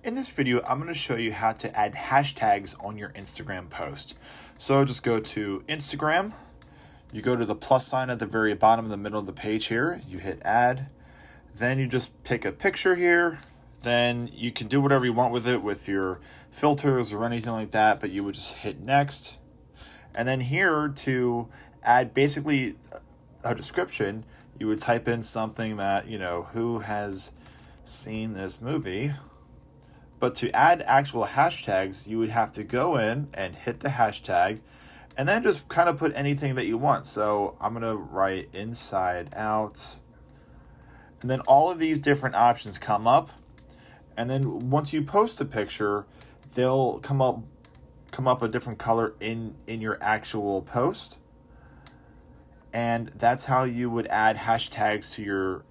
In this video, I'm going to show you how to add hashtags on your Instagram post. So just go to Instagram, you go to the plus sign at the very bottom of the middle of the page here, you hit add, then you just pick a picture here, then you can do whatever you want with it with your filters or anything like that, but you would just hit next. And then here to add basically a description, you would type in something that, who has seen this movie. But to add actual hashtags, you would have to go in and hit the hashtag and then just kind of put anything that you want. So I'm going to write inside out. And then all of these different options come up. And then once you post a picture, they'll come up a different color in your actual post. And that's how you would add hashtags to your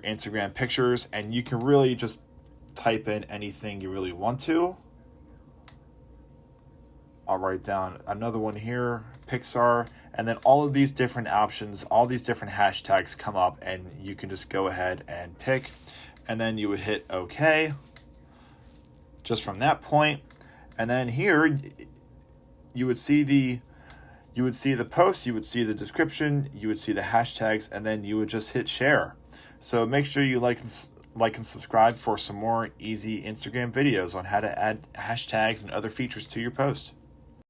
Instagram pictures. And you can really just type in anything you really want to. I'll write down another one here, Pixar, and then all of these different options, all these different hashtags come up and you can just go ahead and pick, and then you would hit OK just from that point. And then here you would see the post, you would see the description, you would see the hashtags, and then you would just hit share. So make sure you like and subscribe for some more easy Instagram videos on how to add hashtags and other features to your post.